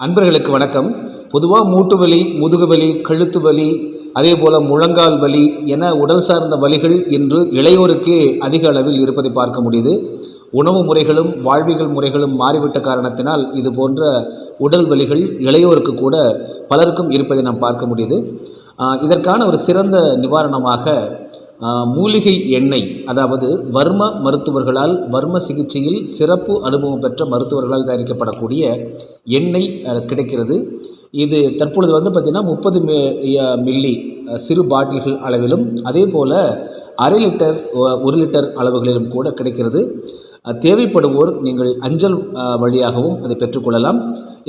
அன்பர்களுக்கு வணக்கம். பொதுவாக மூட்டு வலி, முதுகு வலி, கழுத்து வலி, அதே போல் முழங்கால் வலி என உடல் சார்ந்த வலிகள் இன்று இளையோருக்கே அதிக அளவில் இருப்பதை பார்க்க முடியுது. உணவு முறைகளும் வாழ்வியல் முறைகளும் மாறிவிட்ட காரணத்தினால் இது போன்ற உடல் வலிகள் இளையோருக்கு கூட பலருக்கும் இருப்பதை நாம் பார்க்க முடியுது. இதற்கான ஒரு சிறந்த நிவாரணமாக மூலிகை எண்ணெய், அதாவது வர்ம மருத்துவர்களால், வர்ம சிகிச்சையில் சிறப்பு அனுபவம் பெற்ற மருத்துவர்களால் தயாரிக்கப்படக்கூடிய எண்ணெய் கிடைக்கிறது. இது தற்பொழுது பார்த்திங்கன்னா 30 மில்லி சிறு பாட்டில்கள் அளவிலும், அதே போல் அரை லிட்டர் 1 லிட்டர் அளவுகளிலும் கூட கிடைக்கிறது. தேவைப்படுவோர் நீங்கள் அஞ்சல் வழியாகவும் அதை பெற்றுக்கொள்ளலாம்.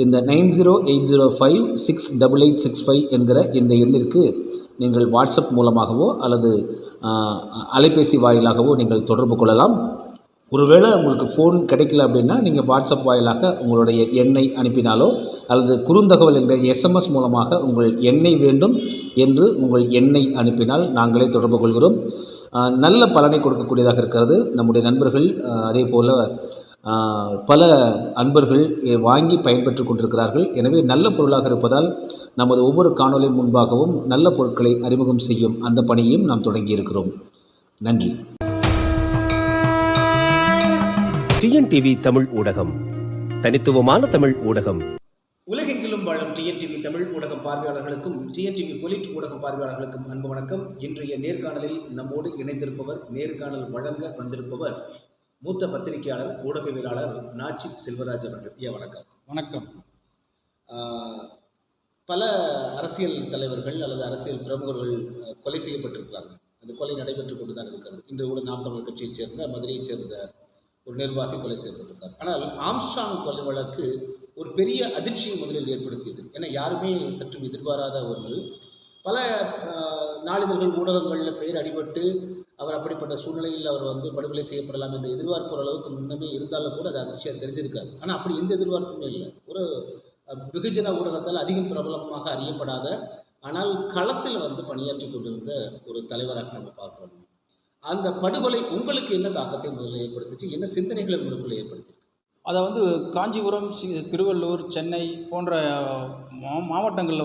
இந்த 9080568865 என்கிற இந்த எண்ணிற்கு நீங்கள் வாட்ஸ்அப் மூலமாகவோ அல்லது அலைபேசி வாயிலாகவோ நீங்கள் தொடர்பு கொள்ளலாம். ஒருவேளை உங்களுக்கு ஃபோன் கிடைக்கல அப்படின்னா நீங்கள் வாட்ஸ்அப் வாயிலாக உங்களுடைய எண்ணை அனுப்பினாலோ அல்லது குறுந்தகவல் என்ற SMS மூலமாக உங்கள் எண்ணெய் வேண்டும் என்று உங்கள் எண்ணை அனுப்பினால் நாங்களே தொடர்பு கொள்கிறோம். நல்ல பலனை கொடுக்கக்கூடியதாக இருக்கிறது. நம்முடைய நண்பர்கள் அதே போல் பல அன்பர்கள் வாங்கி பயன்பெற்று கொண்டிருக்கிறார்கள். எனவே நல்ல பொருளாக இருப்பதால் நமது ஒவ்வொரு காணொலி முன்பாகவும் நல்ல பொருட்களை அறிமுகம் செய்யும் அந்த பணியையும் நாம் தொடங்கியிருக்கிறோம். நன்றி. TNTV தமிழ் ஊடகம், தனித்துவமான தமிழ் ஊடகம். உலகெங்கிலும் வாழும் TNTV தமிழ் ஊடகம் பார்வையாளர்களுக்கும் TNTV பொலிட் ஊடகம் பார்வையாளர்களுக்கும் அன்பு வணக்கம். இன்றைய நேர்காணலில் நம்மோடு இணைந்திருப்பவர், நேர்காணல் வழங்க வந்திருப்பவர் மூத்த பத்திரிகையாளர், ஊடகவியலாளர் நாச்சி செல்வராஜ் அவர்கள். வணக்கம். வணக்கம். பல அரசியல் தலைவர்கள் அல்லது அரசியல் பிரமுகர்கள் கொலை செய்யப்பட்டிருக்கிறாங்க. அந்த கொலை நடைபெற்று கொண்டு தான் இருக்கிறது. இன்று கூட நாம் தமிழர் கட்சியைச் சேர்ந்த, மதுரையைச் சேர்ந்த ஒரு நிர்வாகி கொலை செய்யப்பட்டிருக்கார். ஆனால் ஆம்ஸ்ட்ராங் கொலை வழக்கு ஒரு பெரிய அதிர்ச்சியை முதலில் ஏற்படுத்தியது. ஏன்னா யாருமே சற்றும் எதிர்பாராத ஒன்று. பல நாளிதழ்கள், ஊடகங்களில் பெயர் அடிபட்டு அவர் அப்படிப்பட்ட சூழ்நிலையில் அவர் படுகொலை செய்யப்படலாம் என்ற எதிர்பார்ப்பு அளவுக்கு முன்னமே இருந்தாலும் கூட அது அதிர்ச்சியாக தெரிஞ்சிருக்காது. ஆனால் அப்படி எந்த எதிர்பார்ப்புமே இல்லை. ஒரு வெகுஜன ஊடகத்தால் அதிகம் பிரபலமாக அறியப்படாத, ஆனால் களத்தில் பணியாற்றி கொண்டிருந்த ஒரு தலைவராக நம்ம பார்க்குறோம். அந்த படுகொலை உங்களுக்கு என்ன தாக்கத்தை முதல்ல ஏற்படுத்துச்சு? என்ன சிந்தனைகளை உங்களுக்குள்ள ஏற்படுத்தி? அதை காஞ்சிபுரம், திருவள்ளூர், சென்னை போன்ற மாவட்டங்களில்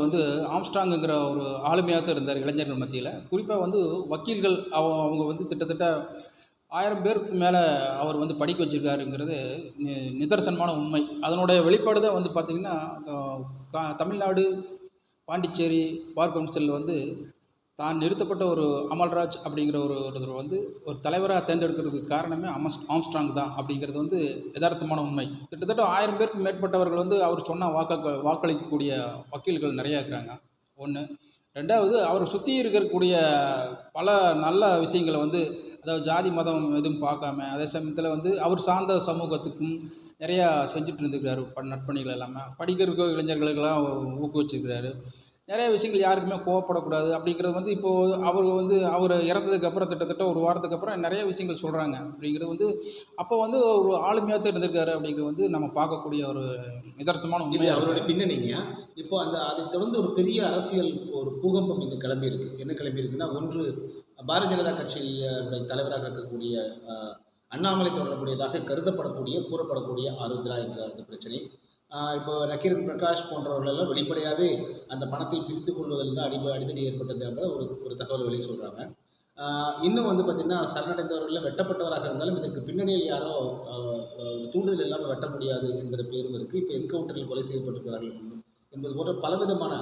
ஆம்ஸ்ட்ராங்குங்கிற ஒரு ஆளுமையாக தான் இருந்தார் இளைஞர்கள் மத்தியில். குறிப்பாக வக்கீல்கள் அவங்க கிட்டத்தட்ட 1000 பேருக்கு மேலே அவர் படிக்க வச்சுருக்காருங்கிறது நிதர்சனமான உண்மை. அதனுடைய வெளிப்பாடு தான் பார்த்திங்கன்னா தமிழ்நாடு, பாண்டிச்சேரி பார் கவுன்சிலில் தான் நிறுத்தப்பட்ட ஒரு அமல்ராஜ் அப்படிங்கிற ஒருத்தர் ஒரு தலைவராக தேர்ந்தெடுக்கிறதுக்கு காரணமே ஆம்ஸ்ட்ராங் தான் அப்படிங்கிறது யதார்த்தமான உண்மை. கிட்டத்தட்ட 1000 பேருக்கு மேற்பட்டவர்கள் அவர் சொன்ன வாக்களிக்கக்கூடிய வக்கீல்கள் நிறையா இருக்கிறாங்க. ஒன்று. ரெண்டாவது, அவர் சுற்றி இருக்கக்கூடிய பல நல்ல விஷயங்களை அதாவது ஜாதி மதம் எதுவும் பார்க்காம, அதே சமயத்தில் அவர் சார்ந்த சமூகத்துக்கும் நிறையா செஞ்சுட்டு இருந்துக்கிறாரு. நற்பணிகள் எல்லாமே படிக்கிறதுக்கோ இளைஞர்களுக்கெல்லாம் ஊக்குவிச்சிருக்கிறாரு. நிறைய விஷயங்கள் யாருக்குமே கோவப்படக்கூடாது அப்படிங்கிறது இப்போது அவர் இறந்ததுக்கப்புறம் கிட்டத்தட்ட ஒரு வாரத்துக்கு அப்புறம் நிறைய விஷயங்கள் சொல்கிறாங்க. அப்படிங்கிறது அப்போ ஒரு ஆளுமையாக தான் இருந்திருக்காரு அப்படிங்கிறது நம்ம பார்க்கக்கூடிய ஒரு நிதர்சனமான உண்மை. அவருடைய பின்னணிங்க இப்போ அதை தொடர்ந்து ஒரு பெரிய அரசியல் ஒரு பூகம்பம் இங்கே கிளம்பியிருக்கு. என்ன கிளம்பியிருக்குன்னா, ஒன்று பாரதிய ஜனதா கட்சியுடைய தலைவராக இருக்கக்கூடிய அண்ணாமலை தொடரக்கூடியதாக கூறப்படக்கூடிய ஆருத்ரா என்ற அந்த பிரச்சனை. இப்போ நக்கீரன் பிரகாஷ் போன்றவர்களெல்லாம் வெளிப்படையாகவே அந்த பணத்தை பிரித்து கொள்வதில் தான் அடித்தடி ஏற்பட்டதாக ஒரு தகவல் வெளியே சொல்கிறாங்க. இன்னும் பார்த்திங்கன்னா சரணடைந்தவர்களில் வெட்டப்பட்டவராக இருந்தாலும் இதற்கு பின்னணியில் யாரோ தூண்டுதல் இல்லாமல் வெட்ட முடியாது என்கிற பேரும் இருக்குது. இப்போ என்கவுண்டரில் கொலை செய்யப்பட்டிருக்கிறார்கள் என்பது போன்ற பலவிதமான,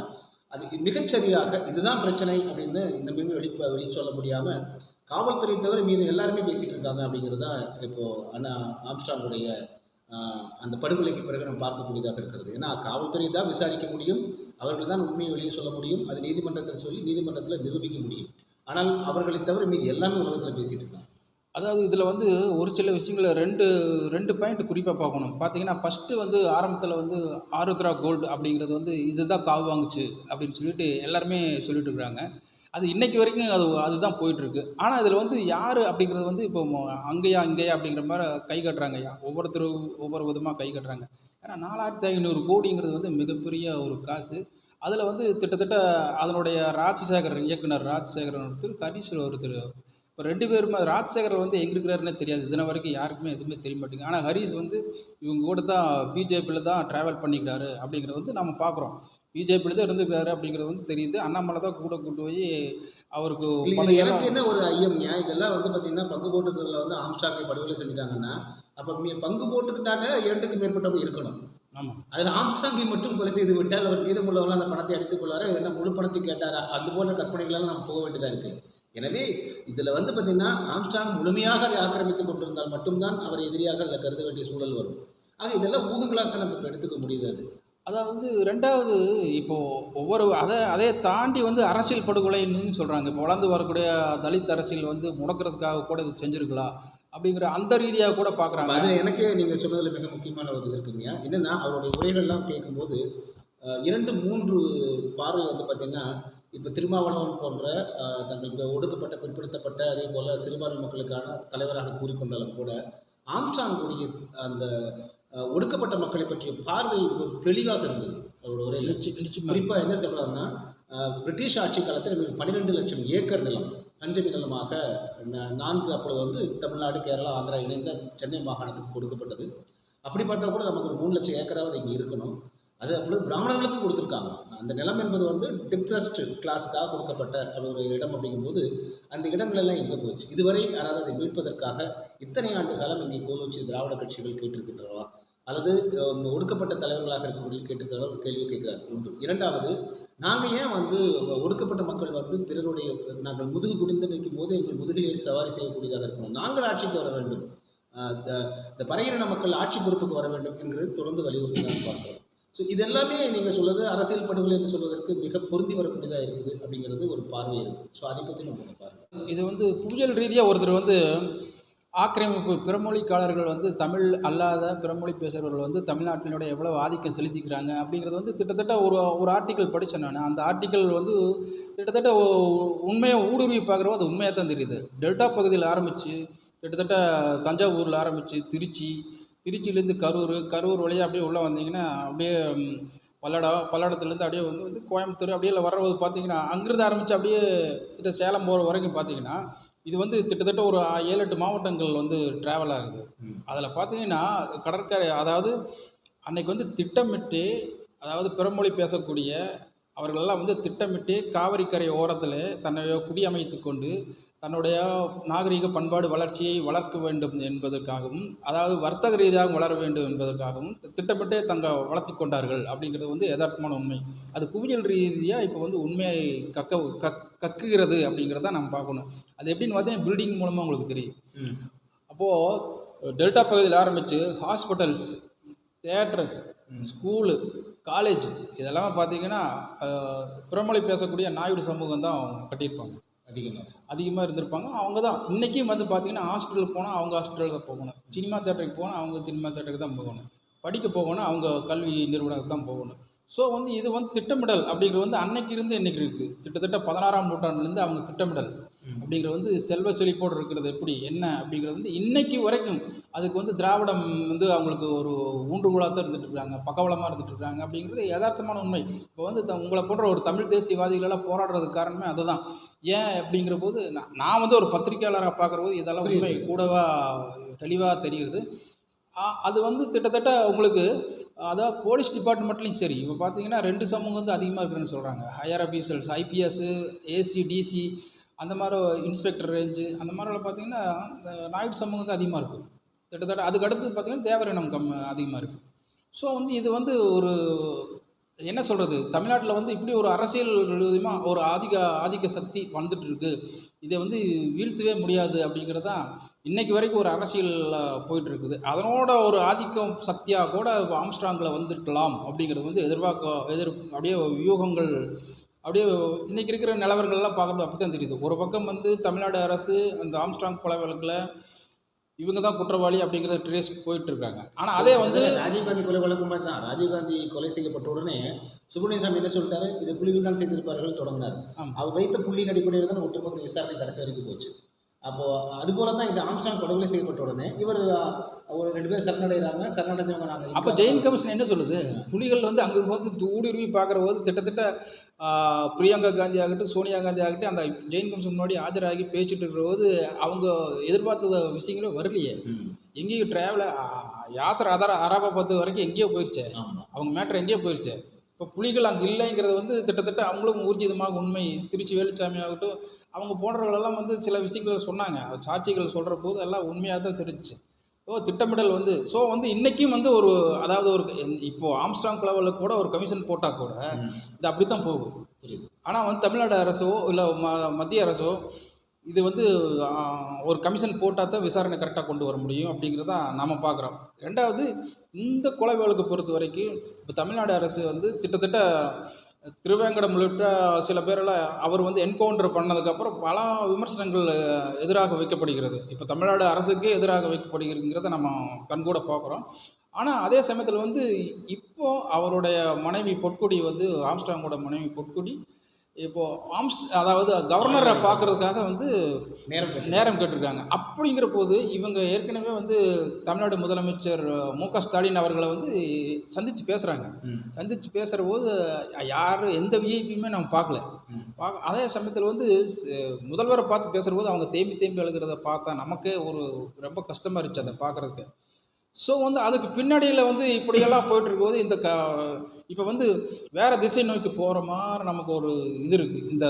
அது மிகச்சரியாக இதுதான் பிரச்சனை அப்படின்னு இன்னுமே வெளி சொல்ல முடியாமல் காவல்துறை தவிர மீது எல்லாருமே பேசிகிட்டு இருக்காங்க அப்படிங்கிறது தான் இப்போது ஆம்ஸ்ட்ராங்குடைய அந்த படுகொலைக்கு பிறகு நம்ம பார்க்கக்கூடியதாக இருக்கிறது. ஏன்னா காவல்துறை தான் விசாரிக்க முடியும், அவர்கள் தான் உண்மையை வெளியே சொல்ல முடியும், அது நீதிமன்றத்தில் சொல்லி நீதிமன்றத்தில் நிரூபிக்க முடியும். ஆனால் அவர்களை தவிர மீது எல்லாமே உலகத்தில் பேசிகிட்டு இருக்காங்க. அதாவது இதில் ஒரு சில விஷயங்களை ரெண்டு பாயிண்ட் குறிப்பாக பார்க்கணும். பார்த்தீங்கன்னா ஃபஸ்ட்டு ஆரம்பத்தில் ஆருத்ரா கோல்டு அப்படிங்கிறது இதுதான் காவு வாங்குச்சு அப்படின்னு சொல்லிட்டு எல்லாருமே சொல்லிட்டு இருக்கிறாங்க. அது இன்றைக்கி வரைக்கும் அதுதான் போயிட்டுருக்கு. ஆனால் இதில் யார் அப்படிங்கிறது இப்போ அங்கேயா இங்கேயா அப்படிங்கிற மாதிரி கை கட்டுறாங்க. ஒவ்வொருத்தரும் ஒவ்வொரு விதமாக கை கட்டுறாங்க. ஏன்னா 4500 கோடிங்கிறது மிகப்பெரிய ஒரு காசு. அதில் கிட்டத்தட்ட அதனுடைய ராஜசேகரன், இயக்குனர் ராஜசேகரன் ஒருத்தர், ஹரிஷ் ஒருத்தர் இப்போ 2 பேருமே ராஜசேகர் வந்து எங்கே இருக்கிறாருன்னே தெரியாது. இதுன வரைக்கும் யாருக்குமே எதுவுமே தெரிய மாட்டேங்குது. ஆனால் ஹரிஷ் வந்து இவங்க கூட தான் பிஜேபியில் தான் ட்ராவல் பண்ணிக்கிறாரு அப்படிங்கிறது வந்து நம்ம பார்க்குறோம். பிஜேபியில் தான் இருந்துக்கிறாரு அப்படிங்கிறது வந்து தெரியுது. அண்ணாமலை தான் கூட கூட்டு போய் அவருக்கு எனக்கு என்ன ஒரு ஐயம்யா, இதெல்லாம் வந்து பார்த்தீங்கன்னா பங்கு போட்டுக்கிறதுல வந்து ஆம்ஸ்டாங்கை படுகொலை செஞ்சுட்டாங்கன்னா, அப்போ பங்கு போட்டுக்கிட்டாங்க 2க்கு மேற்பட்டவங்க இருக்கணும். ஆமாம். அதில் ஆம்ஸ்டாங்கை மட்டும் கொலை செய்து விட்டால் அவர் மீதமுள்ளவங்களாம் அந்த பணத்தை எடுத்துக் கொள்வாரா, என்ன முழு பணத்தை கேட்டாரா, அது போன்ற கற்பனைகளெல்லாம் நம்ம போக வேண்டியதாக இருக்குது. எனவே இதில் வந்து பார்த்தீங்கன்னா ஆம்ஸ்டாங் முழுமையாக அதை ஆக்கிரமித்துக் கொண்டிருந்தால் மட்டும்தான் அவர் எதிரியாக அதில் கருத வேண்டிய சூழல் வரும். ஆக இதெல்லாம் ஊகங்களாக தான் நம்ம இப்போ எடுத்துக்க முடியுது. அது அதாவது 2வது இப்போது அதை தாண்டி வந்து அரசியல் படுகொலைன்னு சொல்கிறாங்க. இப்போ வளர்ந்து வரக்கூடிய தலித் அரசியல் வந்து முடக்கிறதுக்காக கூட இது செஞ்சுருக்கலாம் அப்படிங்கிற அந்த ரீதியாக கூட பார்க்குறாங்க. அது எனக்கு நீங்கள் சொன்னதில் மிக முக்கியமான ஒரு இது இருக்குங்க. என்னென்னா அவருடைய உரைகள்லாம் கேட்கும்போது 2-3 பார்வை வந்து பார்த்திங்கன்னா, இப்போ திருமாவளவன் போன்ற தங்களுக்கு ஒடுக்கப்பட்ட பிற்படுத்தப்பட்ட அதே போல் சிறுபான்மை மக்களுக்கான தலைவராக கூறிக்கொண்டாலும் கூட ஆம்ஸ்டாங்குடைய அந்த ஒடுக்கப்பட்ட மக்களை பற்றிய பார்வை ஒரு தெளிவாக இருந்தது அவரோட உரையில். குறிப்பாக என்ன சொல்கிறாருன்னா, பிரிட்டிஷ் ஆட்சி காலத்தில் 12 லட்சம் ஏக்கர் நிலம் பஞ்சமி நிலமாக 4 அப்பொழுது வந்து தமிழ்நாடு, கேரளா, ஆந்திரா இணைந்த சென்னை மாகாணத்துக்கு கொடுக்கப்பட்டது. அப்படி பார்த்தா கூட நமக்கு ஒரு 3 லட்சம் ஏக்கராவது இங்கே இருக்கணும். அது அப்பொழுது பிராமணர்களுக்கும் கொடுத்துருக்காங்க. அந்த நிலம் என்பது வந்து டிப்ரெஸ்டு கிளாஸுக்காக கொடுக்கப்பட்ட ஒரு இடம் அப்படிங்கும்போது அந்த இடங்களெல்லாம் எங்கே போச்சு? இதுவரை யாராவது அதை மீட்பதற்காக இத்தனை ஆண்டு காலம் இங்கே கோலோச்சி திராவிட கட்சிகள் கேட்டிருக்கின்றனவா, அல்லது ஒடுக்கப்பட்ட தலைவர்களாக இருக்கக்கூடிய கேட்டிருக்கிறவர்கள் கேள்வி கேட்கிறார். ஒன்று. 2வது, நாங்கள் ஏன் வந்து ஒடுக்கப்பட்ட மக்கள் வந்து பிறருடைய நாங்கள் முதுகு குடிந்து நிற்கும் போது எங்கள் முதுகில் ஏறி சவாரி செய்யக்கூடியதாக இருக்கணும், நாங்கள் ஆட்சிக்கு வர வேண்டும், இந்த பறையின மக்கள் ஆட்சி பொறுப்புக்கு வர வேண்டும் என்கிறது தொடர்ந்து வலியுறுத்தி நான் பார்க்கிறோம். ஸோ இது எல்லாமே நீங்கள் சொல்வது அரசியல் படுகொலை என்று சொல்வதற்கு மிக பொருந்தி வரக்கூடியதாக இருக்குது அப்படிங்கிறது ஒரு பார்வை இருக்குது. ஸோ அதை பற்றி நம்ம பாருங்கள். இது வந்து புவியியல் ரீதியாக ஒருத்தர் வந்து ஆக்கிரமிப்பு பிறமொழிக்காரர்கள் வந்து தமிழ் அல்லாத பிறமொழி பேசுகிறவர்கள் வந்து தமிழ்நாட்டினுடைய எவ்வளோ ஆதிக்கம் செலுத்திக்கிறாங்க அப்படிங்கிறது வந்து கிட்டத்தட்ட ஒரு ஆர்டிக்கல் படித்தேன் நான். அந்த ஆர்டிக்கல் வந்து கிட்டத்தட்ட உண்மையை ஊடுருவி பார்க்குறவோ அது உண்மையாக தான் தெரியுது. டெல்டா பகுதியில் ஆரம்பித்து கிட்டத்தட்ட தஞ்சாவூரில் ஆரம்பித்து திருச்சியிலேருந்து கரூர் வழியாக அப்படியே உள்ளே வந்தீங்கன்னா அப்படியே பல்லடத்துலேருந்து அப்படியே வந்து கோயம்புத்தூர் அப்படியே வர்றது பார்த்தீங்கன்னா அங்கிருந்து ஆரம்பித்து அப்படியே கிட்ட சேலம் போகிற வரைக்கும் பார்த்தீங்கன்னா இது வந்து கிட்டத்தட்ட ஒரு 7-8 மாவட்டங்கள் வந்து ட்ராவல் ஆகுது. அதில் பார்த்தீங்கன்னா கடற்கரை, அதாவது அன்னைக்கு வந்து திட்டமிட்டு, அதாவது பிறமொழி பேசக்கூடிய அவர்களெல்லாம் வந்து திட்டமிட்டு காவிரிக்கரை ஓரத்தில் தன்னை குடியமைத்து கொண்டு தன்னுடைய நாகரிக பண்பாடு வளர்ச்சியை வளர்க்க வேண்டும் என்பதற்காகவும், அதாவது வர்த்தக ரீதியாக வளர வேண்டும் என்பதற்காகவும் திட்டமிட்டே வளர்த்தி கொண்டார்கள் அப்படிங்கிறது வந்து யதார்த்தமான உண்மை. அது புவியியல் ரீதியாக இப்போ வந்து உண்மையை கக்குகிறது அப்படிங்கிறத நம்ம பார்க்கணும். அது எப்படின்னு பார்த்தீங்கன்னா பில்டிங் மூலமாக உங்களுக்கு தெரியும். அப்போது டெல்டா பகுதியில் ஆரம்பித்து ஹாஸ்பிட்டல்ஸ், தியேட்டர்ஸ், ஸ்கூலு, காலேஜ் இதெல்லாமே பார்த்தீங்கன்னா பிறமொழி பேசக்கூடிய நாயுடு சமூகம் தான் கட்டியிருப்பாங்க. அதிகமாக இருந்திருப்பாங்க. அவங்க தான் இன்றைக்கும் வந்து பார்த்திங்கன்னா ஹாஸ்பிட்டலுக்கு போனால் அவங்க ஹாஸ்பிட்டலுக்கு தான் போகணும், சினிமா தேட்டருக்கு போனால் அவங்க சினிமா தேட்டருக்கு தான் போகணும், படிக்க போகணும் அவங்க கல்வி நிறுவனத்துக்கு தான் போகணும். ஸோ வந்து இது வந்து திட்டமிடல் அப்படிங்கிறது வந்து அன்னைக்கு இருந்து இன்றைக்கி இருக்குது. கிட்டத்தட்ட 16ஆம் நூற்றாண்டுலேருந்து அவங்க திட்டமிடல் அப்படிங்கிறது வந்து செல்வ செழிப்போடு இருக்கிறது எப்படி என்ன அப்படிங்கிறது வந்து இன்றைக்கி வரைக்கும் அதுக்கு வந்து திராவிடம் வந்து அவங்களுக்கு ஒரு ஊன்றுகோலாக தான் இருந்துகிட்ருக்காங்க, பக்கவளமாக இருந்துகிட்ருக்காங்க அப்படிங்கிறது யதார்த்தமான உண்மை. இப்போ வந்து உங்களை போன்ற ஒரு தமிழ் தேசியவாதிகளெல்லாம் போராடுறதுக்கு காரணமே அதுதான். ஏன் அப்படிங்கிற போது நான் வந்து ஒரு பத்திரிகையாளராக பார்க்குற போது இதெல்லாம் உண்மை கூடவா தெளிவாக தெரிகிறது. அது வந்து கிட்டத்தட்ட உங்களுக்கு அதாவது போலீஸ் டிபார்ட்மெண்ட்லேயும் சரி, இப்போ பார்த்தீங்கன்னா 2 சமூகம் வந்து அதிகமாக இருக்குதுன்னு சொல்கிறாங்க. Higher officials, IPS, AC, DC, அந்த மாதிரி இன்ஸ்பெக்டர் ரேஞ்சு அந்த மாதிரிலாம் பார்த்தீங்கன்னா இந்த நாயுடு சமூகம் தான் அதிகமாக இருக்குது. கிட்டத்தட்ட அதுக்கு அடுத்து பார்த்தீங்கன்னா தேவரினம் அதிகமாக இருக்குது. ஸோ வந்து இது வந்து ஒரு என்ன சொல்கிறது, தமிழ்நாட்டில் வந்து இப்படி ஒரு அரசியல் விரோதமாக ஒரு ஆதிக்க சக்தி வந்துட்டு இருக்கு, இதை வந்து வீழ்த்தவே முடியாது அப்படிங்கிறது தான் இன்றைக்கு வரைக்கும் ஒரு அரசியல் போயிட்டு இருக்குது. அதனோட ஒரு ஆதிக்கம் சக்தியாக கூட ஆம்ஸ்ட்ராங்கில் வந்துருக்கலாம் அப்படிங்கிறது வந்து அப்படியே வியூகங்கள் அப்படியே இன்றைக்கி இருக்கிற நிலவரங்கள்லாம் பார்க்குறது அப்படி தான் தெரியுது. ஒரு பக்கம் வந்து தமிழ்நாடு அரசு அந்த ஆம்ஸ்ட்ராங் கொலை வழக்கில் இவங்க தான் குற்றவாளி அப்படிங்கிறத ட்ரேஸ் போயிட்டு இருக்காங்க. ஆனால் அதே வந்து ராஜீவ்காந்தி கொலை வழக்கு மாதிரி தான். ராஜீவ்காந்தி கொலை செய்யப்பட்ட உடனே சுப்பிரமணியசாமி என்ன சொல்லிட்டாரு, இது புலிகள் தான் செய்திருப்பார்கள் தொடங்கினார். அவர் வைத்த புள்ளியின் அடிப்படையில் தான் ஒட்டுமொத்த விசாரணை கடைசி வரைக்கும் போச்சு. அப்போது அதுபோல தான் இந்த ஆம்ஸ்ட்ராங் படுகொலை செய்யப்பட்ட உடனே இவர் ஒரு 2 பேர் சரணடைகிறாங்க. சரணடைஞ்சவங்க நாங்கள் அப்போ ஜெயின் கமிஷன் என்ன சொல்லுது? புலிகள் வந்து அங்கே வந்து ஊடுருவி பார்க்குற போது கிட்டத்தட்ட பிரியங்கா காந்தி ஆகட்டும், சோனியா காந்தி ஆகட்டும் அந்த ஜெயின் கமிஷன் முன்னாடி ஆஜராகி பேசிட்டு இருக்கிற போது அவங்க எதிர்பார்த்த விஷயங்களும் வரலையே. எங்கேயும் ட்ராவல யாசர் அரபாபாத் வரைக்கும் எங்கேயோ போயிடுச்சு. அவங்க மேட்ரு எங்கேயோ போயிடுச்சு. இப்போ புலிகள் அங்கே இல்லைங்கிறது வந்து திட்டத்தட்ட அவங்களும் ஊர்ஜிதமாக உண்மை. திருச்சி வேலுச்சாமி ஆகட்டும் அவங்க போன்றவர்களெல்லாம் வந்து சில விஷயங்கள் சொன்னாங்க. சாட்சிகள் சொல்கிற போது எல்லாம் உண்மையாக தான் தெரிஞ்சிச்சு. திட்டமிடல் வந்து வந்து இன்றைக்கும் வந்து ஒரு அதாவது ஒரு இப்போது ஆம்ஸ்ட்ராங் லெவலில் கூட ஒரு கமிஷன் போட்டால் கூட இது அப்படி தான் போகும். ஆனால் வந்து தமிழ்நாடு அரசோ இல்லை மத்திய அரசோ இது வந்து ஒரு கமிஷன் போட்டால் தான் விசாரணை கரெக்டாக கொண்டு வர முடியும் அப்படிங்கிறத நம்ம பார்க்குறோம். ரெண்டாவது இந்த கொலை வழக்கு பொறுத்த வரைக்கும் இப்போ தமிழ்நாடு அரசு வந்து கிட்டத்தட்ட திருவேங்கடம் உள்ளிட்ட சில பேரெல்லாம் அவர் வந்து என்கவுண்டர் பண்ணதுக்கப்புறம் பல விமர்சனங்கள் எதிராக வைக்கப்படுகிறது. இப்போ தமிழ்நாடு அரசுக்கே எதிராக வைக்கப்படுகிறதுங்கிறத நம்ம கண்கூட பார்க்குறோம். ஆனால் அதே சமயத்தில் வந்து இப்போது அவருடைய மனைவி பொற்கொடி வந்து ஆம்ஸ்ட்ராங்கோட மனைவி பொற்கொடி இப்போது அதாவது கவர்னரை பார்க்குறதுக்காக வந்து நேரம் கேட்டிருக்காங்க. அப்படிங்கிற போது இவங்க ஏற்கனவே வந்து தமிழ்நாடு முதலமைச்சர் மு.க. ஸ்டாலின் அவர்களை வந்து சந்தித்து பேசுகிறாங்க. சந்தித்து பேசுகிற போது யார் எந்த விஐபியுமே நம்ம பார்க்கல. அதே சமயத்தில் வந்து முதல்வரை பார்த்து பேசுகிற போது அவங்க தேம்பி அழுகிறத பார்த்தா நமக்கே ஒரு ரொம்ப கஷ்டமாக இருந்துச்சு அதை பார்க்குறதுக்கு. வந்து அதுக்கு பின்னாடியில் வந்து இப்படியெல்லாம் போயிட்டுருக்கும்போது இந்த இப்போ வந்து வேறு திசை நோக்கி போகிற மாதிரி நமக்கு ஒரு இது இருக்குது. இந்த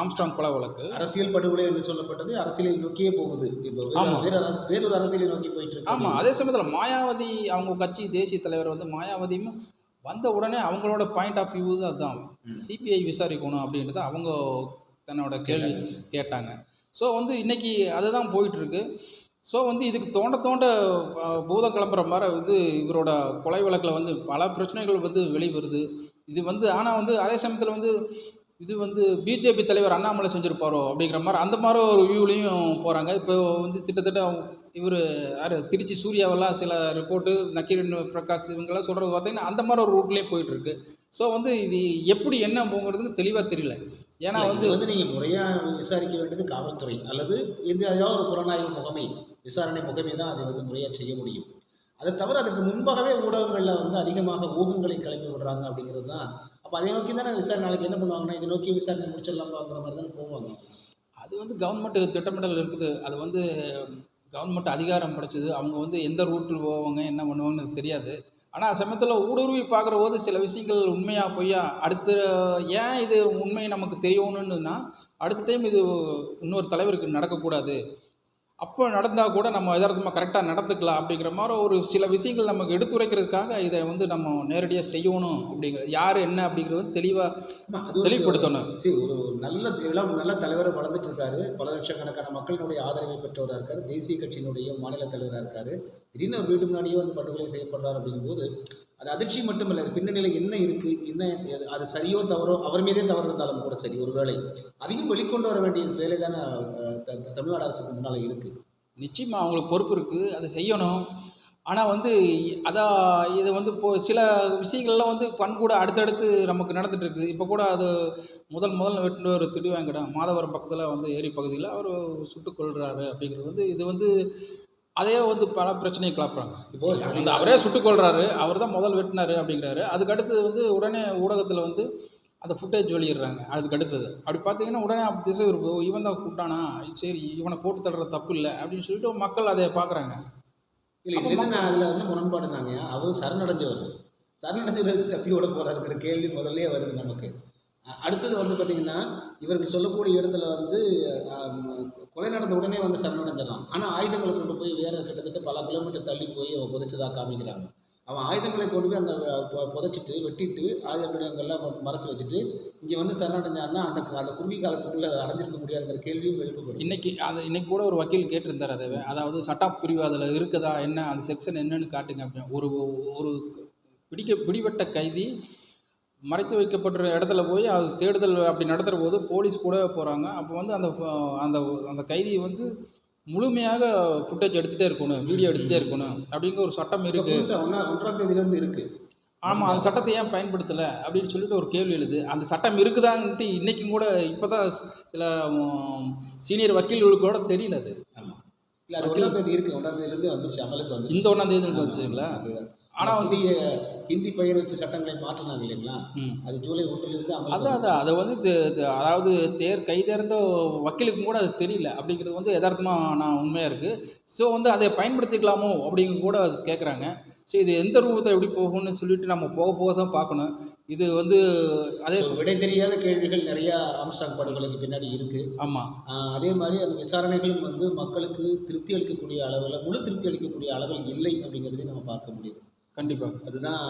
ஆம்ஸ்ட்ராங் கொலை வழக்கு அரசியல் படுகொலை என்று சொல்லப்பட்டது அரசியலை நோக்கியே போகுது. இப்போ வேறொரு அரசியலை நோக்கி போயிட்டு இருக்கு. ஆமாம். அதே சமயத்தில் மாயாவதி அவங்க கட்சி தேசிய தலைவர் வந்து மாயாவதியும் வந்த உடனே அவங்களோட பாயிண்ட் ஆஃப் வியூ தான் அதுதான். சிபிஐ விசாரிக்கணும் அப்படின்றது அவங்க தன்னோட கேள்வி கேட்டாங்க. வந்து இன்றைக்கி அதுதான் போயிட்டுருக்கு. வந்து இதுக்கு தோண்ட பூதம் கிளம்புற மாதிரி வந்து இவரோட கொலை வழக்கில் வந்து பல பிரச்சனைகள் வந்து வெளிவருது. இது வந்து ஆனால் வந்து அதே சமயத்தில் வந்து இது வந்து பிஜேபி தலைவர் அண்ணாமலை செஞ்சுருப்பாரோ அப்படிங்கிற மாதிரி அந்த மாதிரி ஒரு வியூலையும் போகிறாங்க. இப்போ வந்து கிட்டத்தட்ட இவர் யார் திருச்சி சூர்யாவெல்லாம் சில ரிப்போர்ட்டு நக்கீரன் பிரகாஷ் இவங்கெல்லாம் சொல்கிறது பார்த்தீங்கன்னா அந்த மாதிரி ஒரு ரூட்லேயே போயிட்டுருக்கு. வந்து இது எப்படி என்ன போங்கிறதுக்கு தெளிவாக தெரியல. ஏன்னா வந்து நீங்கள் முறையாக விசாரிக்க வேண்டியது காவல்துறை அல்லது ஏதாவது ஒரு புலனாய்வு முகமை விசாரணை முகமை தான் அதை வந்து முறையாக செய்ய முடியும். அதை தவிர அதுக்கு முன்பாகவே ஊடகங்களில் வந்து அதிகமாக ஊகங்களை கிளப்பி விடுறாங்க அப்படிங்கிறது தான். அப்போ அதை நோக்கி தானே விசாரணை நாளைக்கு என்ன பண்ணுவாங்கன்னா இதை நோக்கி விசாரணை முடிச்சிடலாம்ங்கிற மாதிரி தானே போவாங்க. அது வந்து கவர்மெண்ட் திட்டமிடல் இருக்குது. அது வந்து கவர்மெண்ட் அதிகாரம் படைச்சது. அவங்க வந்து எந்த ரூட்டில் போவாங்க என்ன பண்ணுவாங்கன்னு தெரியாது. ஆனால் சமயத்தில் ஊடுருவி பார்க்குற போது சில விஷயங்கள் உண்மையாக பொய்யா அடுத்த ஏன் இது உண்மை நமக்கு தெரியணும்னுன்னா அடுத்த டைம் இது இன்னொரு தலைவருக்கு நடக்கக்கூடாது. அப்போ நடந்தால் கூட நம்ம யதார்த்தமாக கரெக்டாக நடந்துக்கலாம் அப்படிங்கிற மாதிரி ஒரு சில விஷயங்கள் நமக்கு எடுத்துரைக்கிறதுக்காக இதை வந்து நம்ம நேரடியாக செய்யணும் அப்படிங்கிறது யார் என்ன அப்படிங்கிறது வந்து தெளிவுபடுத்தணும். சரி, ஒரு நல்ல தலைவர் வளர்ந்துட்டு இருக்காரு. பல லட்சக்கணக்கான மக்களினுடைய ஆதரவை பெற்றவராக இருக்காரு. தேசிய கட்சியினுடைய மாநில தலைவராக இருக்காரு. திடீர்னு ஒரு வீட்டு முன்னாடியே வந்து படுகொலை செய்யப்படுறாரு அப்படிங்கும்போது அது அதிர்ச்சி மட்டும் இல்லை. அது பின்னணியில் என்ன இருக்குது, என்ன அது சரியோ தவறோ அவர் மீதே தவறு இருந்தாலும் கூட சரி, ஒரு வேளை அதையும் வெளிக்கொண்டு வர வேண்டிய வேலை தானே தமிழ்நாடு அரசுக்கு முன்னால் இருக்குது. நிச்சயமாக அவங்களுக்கு பொறுப்பு இருக்குது, அதை செய்யணும். ஆனால் வந்து இதை வந்து சில விஷயங்கள்லாம் வந்து கண்கூட அடுத்தடுத்து நமக்கு நடந்துகிட்டு இருக்குது. இப்போ கூட அது முதல்ல வெட்டின ஒரு திருவேங்கடம் மாதவரம் பக்கத்தில் வந்து ஏரி பகுதியில் அவர் சுட்டுக் கொள்கிறாரு அப்படிங்கிறது வந்து இது வந்து அதே வந்து பல பிரச்சனையை கிளப்புறாங்க. இப்போது அந்த அவரே சுட்டுக் கொள்கிறாரு, அவர் தான் முதல் வெட்டினார் அப்படிங்கிறாரு. அதுக்கு அடுத்தது வந்து உடனே ஊடகத்தில் வந்து அந்த ஃபுட்டேஜ் வெளியிடுறாங்க. அதுக்கு அடுத்தது அப்படி பார்த்தீங்கன்னா உடனே அப்படி திசை இருக்கும், இவன் தான் கூப்பிட்டானா, சரி இவனை போட்டு தள்ளுற தப்பு இல்லை அப்படின்னு சொல்லிட்டு மக்கள் அதை பார்க்குறாங்க. இல்லை என்னென்ன அதில் வந்து முரண்பாடுனாங்க. அவர் சரணடைஞ்சவருக்கு தப்பியோட போகிறாருங்கிற கேள்வி முதல்லே வருது நமக்கு. அடுத்தது வந்து பார்த்திங்கன்னா இவருக்கு சொல்லக்கூடிய இடத்துல வந்து கொலை நடந்த உடனே வந்து சரணடைஞ்சிடலாம். ஆனால் ஆயுதங்களை கொண்டு போய் வேறு கிட்டத்தட்ட பல கிலோமீட்டர் தள்ளி போய் அவன் புதைச்சதாக காமிக்கிறாங்க. அவன் ஆயுதங்களை கொண்டு போய் அங்கே புதைச்சிட்டு வெட்டிட்டு ஆயுதங்களை அங்கெல்லாம் மறைச்சி வச்சுட்டு இங்கே வந்து சரணடைஞ்சான்னா அந்த குறுகிய காலத்துக்குள்ளே அடைஞ்சிருக்க முடியாதுங்கிற கேள்வியும் எழுப்பப்படும். இன்னைக்கு கூட ஒரு வக்கீல் கேட்டிருந்தார் அதை, அதாவது சட்டப்பிரிவு அதில் இருக்குதா என்ன, அந்த செக்ஷன் என்னன்னு காட்டுங்க அப்படின்னு. ஒரு பிடிபட்ட கைதி மறைத்து வைக்கப்பட்ட இடத்துல போய் அது தேடுதல் அப்படி நடத்துகிற போது போலீஸ் கூட போகிறாங்க. அப்போ வந்து அந்த கைதியை வந்து முழுமையாக ஃபுட்டேஜ் எடுத்துகிட்டே இருக்கணும், வீடியோ எடுத்துகிட்டே இருக்கணும் அப்படிங்கிற ஒரு சட்டம் இருக்குது. 1ஆம் தேதியிலேருந்து இருக்குது. ஆமாம், அந்த சட்டத்தை ஏன் பயன்படுத்தலை அப்படின்னு சொல்லிட்டு ஒரு கேள்வி எழுது. அந்த சட்டம் இருக்குதான்ட்டு இன்றைக்கும் கூட இப்போ தான் சில சீனியர் வக்கீல்களுக்கு கூட தெரியல அது. ஆமாம், இல்லை அது 1ஆம் தேதி இருக்குது, 1ஆம் தேதியிலேருந்து வந்துச்சு, அமலுக்கு வந்து இந்த 1ஆம் தேதி வந்துச்சுங்களா? ஆனால் வந்து ஹிந்தி பெயர் வச்சு சட்டங்களை மாற்றினாங்க இல்லைங்களா, அது ஜூலை 1லிருந்து அதான் அதை வந்து அதாவது கைதேர்ந்த வக்கீலுக்கும் கூட அது தெரியல அப்படிங்கிறது வந்து யதார்த்தமாக நான் உண்மையாக இருக்குது. ஸோ வந்து அதை பயன்படுத்திக்கலாமோ அப்படிங்க கூட அது கேட்குறாங்க. ஸோ இது எந்த ரூபத்தை எப்படி போகும்னு சொல்லிட்டு நம்ம போக போக தான் பார்க்கணும். இது வந்து அதே விடை தெரியாத கேள்விகள் நிறையா ஆம்ஸ்ட்ராங் படுகொலைக்கு பின்னாடி இருக்குது. ஆமாம், அதே மாதிரி அந்த விசாரணைகளும் வந்து மக்களுக்கு திருப்தி அளிக்கக்கூடிய அளவில், முழு திருப்தி அளிக்கக்கூடிய அளவில் இல்லை அப்படிங்கிறதையும் நம்ம பார்க்க முடியுது. கண்டிப்பாக. அதுதான்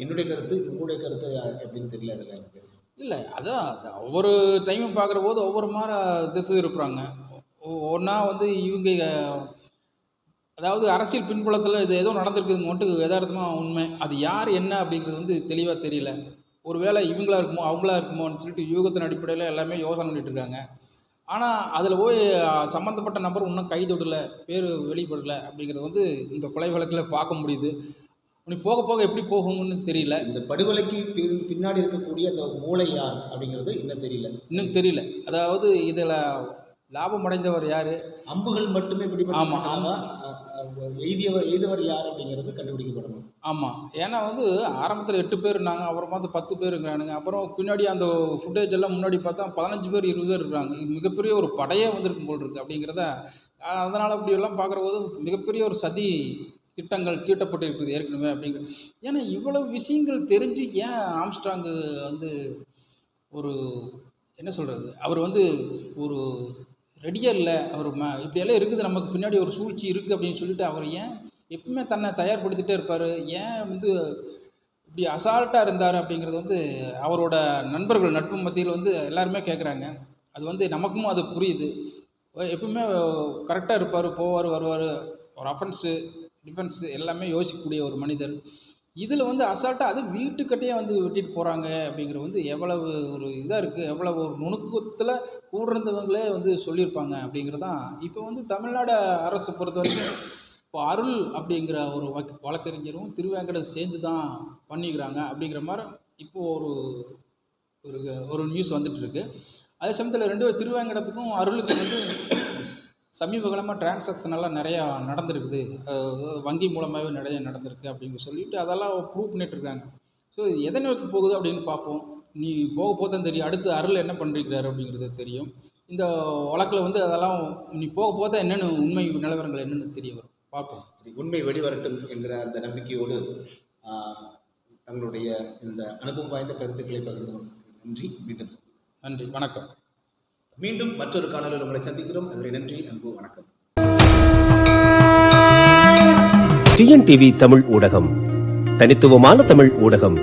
என்னுடைய கருத்து. உங்களுடைய கருத்து எப்படின்னு தெரியல அதில் எனக்கு. இல்லை, அதான் ஒவ்வொரு டைமும் பார்க்குற போது ஒவ்வொரு மாதிரி திசை இருக்கிறாங்க. ஒன்றா வந்து இவங்க அதாவது அரசியல் பின்புலத்தில் இது ஏதோ நடந்திருக்குதுங்க மட்டும் யதார்த்தமாக உண்மை. அது யார் என்ன அப்படிங்கிறது வந்து தெளிவாக தெரியல. ஒரு வேளை இவங்களா இருக்குமோ அவங்களா இருக்குமோன்னு சொல்லிட்டு யூகத்தின் அடிப்படையில் எல்லாமே யோசனை பண்ணிட்டு இருக்காங்க. ஆனால் அதில் போய் சம்மந்தப்பட்ட நபர் இன்னும் கைதொடலை, பேர் வெளிப்படலை அப்படிங்கிறது வந்து இந்த கொலை வழக்கில் பார்க்க முடியுது. நீ போக போக எப்படி போகும்னு தெரியல. இந்த படுகொலைக்கு பின்னாடி இருக்கக்கூடிய அந்த மூளை யார் அப்படிங்கிறது இன்னும் தெரியல. அதாவது இதில் லாபம் அடைந்தவர் யார், அம்புகள் மட்டுமே பிடிபட்டாங்களா, எய்தவர் யார் அப்படிங்கிறது கண்டுபிடிக்கப்படணும். ஆமாம், ஏன்னா வந்து ஆரம்பத்தில் 8 பேர் இருந்தாங்க, அப்புறமா 10 பேர் இருக்கிறானுங்க. அப்புறம் பின்னாடி அந்த ஃபுட்டேஜ் எல்லாம் முன்னாடி பார்த்தா 15 பேர் 20 பேர் இருக்கிறாங்க. மிகப்பெரிய ஒரு படையே வந்திருக்கும் போல் இருக்குது அப்படிங்கிறத. அதனால் அப்படியெல்லாம் பார்க்குற போது மிகப்பெரிய ஒரு சதி திட்டங்கள் தீட்டப்பட்டிருக்குது ஏற்கனவே அப்படிங்கிறது. ஏன்னா இவ்வளவு விஷயங்கள் தெரிஞ்சு ஏன் ஆம்ஸ்ட்ராங்கு வந்து ஒரு என்ன சொல்கிறது, அவர் வந்து ஒரு ரெடியாக இல்லை, அவர் இப்படியெல்லாம் இருக்குது, நமக்கு பின்னாடி ஒரு சூழ்ச்சி இருக்குது அப்படின்னு சொல்லிட்டு அவர் ஏன் எப்பவுமே தன்னை தயார்படுத்திகிட்டே இருப்பார், ஏன் வந்து இப்படி அசால்ட்டாக இருந்தார் அப்படிங்கிறது வந்து அவரோட நண்பர்கள் நட்பு மத்தியில் வந்து எல்லாருமே கேட்குறாங்க. அது வந்து நமக்கும் அது புரியுது. எப்பவுமே கரெக்டாக இருப்பார், போவார் வருவார், ஒரு அஃபென்ஸு டிஃபென்ஸு எல்லாமே யோசிக்கக்கூடிய ஒரு மனிதர். இதில் வந்து அசால்ட்டாக அது வீட்டுக்கிட்டே வந்து வெட்டிட்டு போகிறாங்க அப்படிங்கிறது வந்து எவ்வளவு ஒரு இதாக இருக்குது, எவ்வளவு ஒரு நுணுக்கத்தில் கூடுறவங்களே வந்து சொல்லியிருப்பாங்க அப்படிங்கிறதான். இப்போ வந்து தமிழ்நாடு அரசு பொறுத்த வரைக்கும் இப்போ அருள் அப்படிங்கிற ஒரு வழக்கறிஞரும் திருவேங்கடம் சேர்ந்து தான் பண்ணிக்கிறாங்க அப்படிங்கிற மாதிரி இப்போது ஒரு ஒரு நியூஸ் வந்துட்டுருக்கு. அதே சமயத்தில் 2 திருவேங்கடத்துக்கும் அருளுக்கும் வந்து சமீப காலமாக டிரான்சாக்ஷன் எல்லாம் நிறையா நடந்திருக்குது, வங்கி மூலமாகவே நிறைய நடந்திருக்கு அப்படின்னு சொல்லிட்டு அதெல்லாம் ப்ரூவ் பண்ணிட்டுருக்காங்க. ஸோ எதை நோக்கி போகுது அப்படின்னு பார்ப்போம். நீ போக போதான் தெரியும், அடுத்து அருள் என்ன பண்ணிருக்கிறாரு அப்படிங்கிறது தெரியும். இந்த வழக்கில் வந்து அதெல்லாம் நீ போக போதான் என்னென்னு உண்மை நிலவரங்கள் என்னென்னு தெரிய வரும், பார்ப்போம். சரி, உண்மை வெளிவரட்டும் என்கிற அந்த நம்பிக்கையோடு தங்களுடைய இந்த அனுபவம் வாய்ந்த கருத்துக்களை பகிர்ந்து கொண்டதற்கு நன்றி. மீண்டும் நன்றி, வணக்கம். மீண்டும் மற்றொரு காணொலியில் உங்களை சந்திக்கிறோம். அதுவரை நன்றி, அன்பு, வணக்கம். டிஎன்டிவி தமிழ் ஊடகம், தனித்துவமான தமிழ் ஊடகம்.